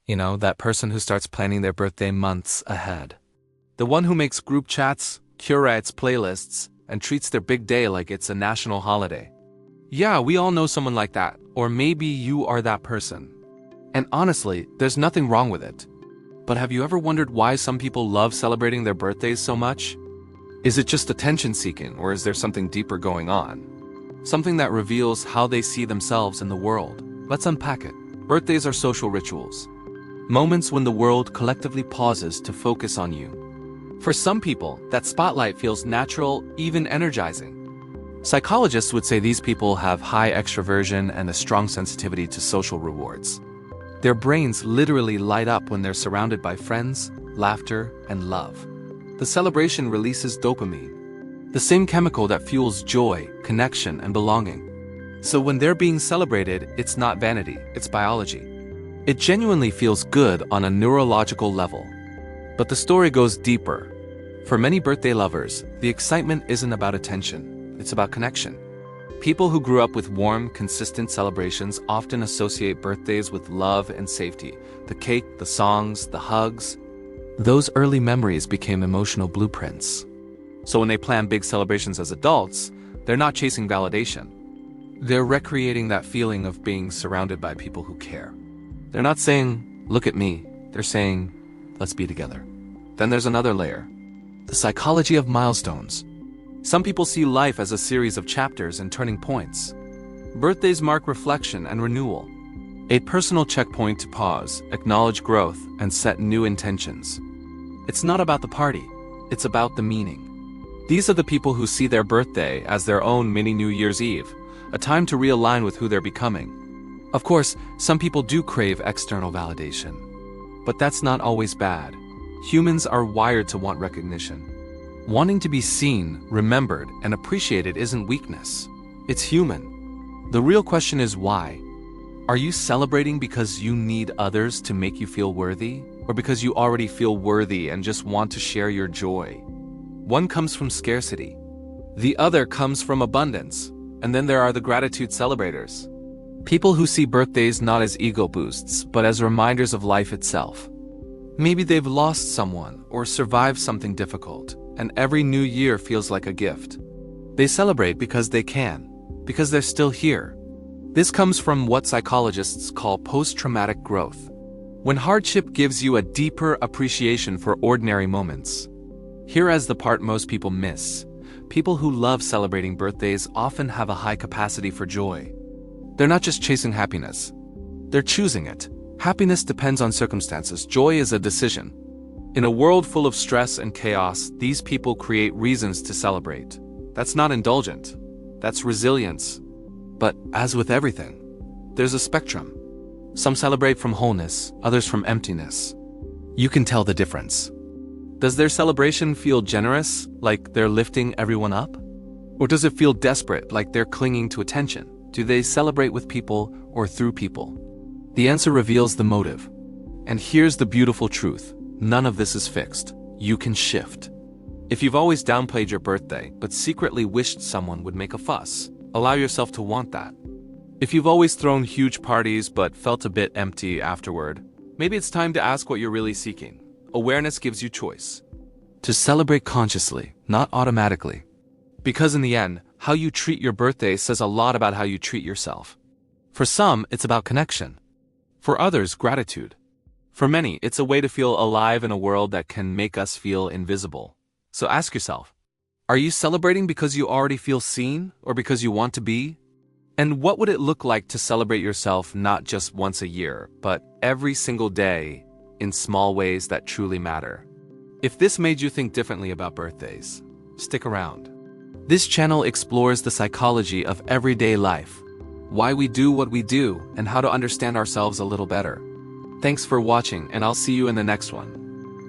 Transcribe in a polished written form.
You know, that person who starts planning their birthday months ahead. The one who makes group chats, curates playlists, and treats their big day like it's a national holiday. Yeah, we all know someone like that, or maybe you are that person. And honestly, there's nothing wrong with it. But have you ever wondered why some people love celebrating their birthdays so much? Is it just attention-seeking, or is there something deeper going on? Something that reveals how they see themselves in the world. Let's unpack it. Birthdays are social rituals. Moments when the world collectively pauses to focus on you. For some people, that spotlight feels natural, even energizing. Psychologists would say these people have high extroversion and a strong sensitivity to social rewards. Their brains literally light up when they're surrounded by friends, laughter, and love. The celebration releases dopamine, the same chemical that fuels joy, connection, and belonging. So when they're being celebrated, it's not vanity, it's biology. It genuinely feels good on a neurological level. But the story goes deeper. For many birthday lovers, the excitement isn't about attention, it's about connection. People who grew up with warm, consistent celebrations often associate birthdays with love and safety. The cake, the songs, the hugs. Those early memories became emotional blueprints. So when they plan big celebrations as adults, they're not chasing validation. They're recreating that feeling of being surrounded by people who care. They're not saying, "Look at me." They're saying, "Let's be together." Then there's another layer. The psychology of milestones. Some people see life as a series of chapters and turning points. Birthdays mark reflection and renewal. A personal checkpoint to pause, acknowledge growth, and set new intentions. It's not about the party, it's about the meaning. These are the people who see their birthday as their own mini New Year's Eve, a time to realign with who they're becoming. Of course, some people do crave external validation. But that's not always bad. Humans are wired to want recognition. Wanting to be seen, remembered, and appreciated isn't weakness. It's human. The real question is why? Are you celebrating because you need others to make you feel worthy? Or because you already feel worthy and just want to share your joy? One comes from scarcity. The other comes from abundance. And then there are the gratitude celebrators. People who see birthdays not as ego boosts, but as reminders of life itself. Maybe they've lost someone or survived something difficult, and every new year feels like a gift. They celebrate because they can, because they're still here. This comes from what psychologists call post-traumatic growth. When hardship gives you a deeper appreciation for ordinary moments. Here is the part most people miss. People who love celebrating birthdays often have a high capacity for joy. They're not just chasing happiness. They're choosing it. Happiness depends on circumstances. Joy is a decision. In a world full of stress and chaos, these people create reasons to celebrate. That's not indulgent. That's resilience. But as with everything, there's a spectrum. Some celebrate from wholeness, others from emptiness. You can tell the difference. Does their celebration feel generous, like they're lifting everyone up? Or does it feel desperate, like they're clinging to attention? Do they celebrate with people or through people? The answer reveals the motive. And here's the beautiful truth. None of this is fixed. You can shift. If you've always downplayed your birthday, but secretly wished someone would make a fuss, allow yourself to want that. If you've always thrown huge parties but felt a bit empty afterward, maybe it's time to ask what you're really seeking. Awareness gives you choice. To celebrate consciously, not automatically. Because in the end, how you treat your birthday says a lot about how you treat yourself. For some, it's about connection. For others, gratitude. For many, it's a way to feel alive in a world that can make us feel invisible. So ask yourself, are you celebrating because you already feel seen or because you want to be? And what would it look like to celebrate yourself not just once a year, but every single day in small ways that truly matter? If this made you think differently about birthdays, stick around. This channel explores the psychology of everyday life, why we do what we do, and how to understand ourselves a little better. Thanks for watching, and I'll see you in the next one.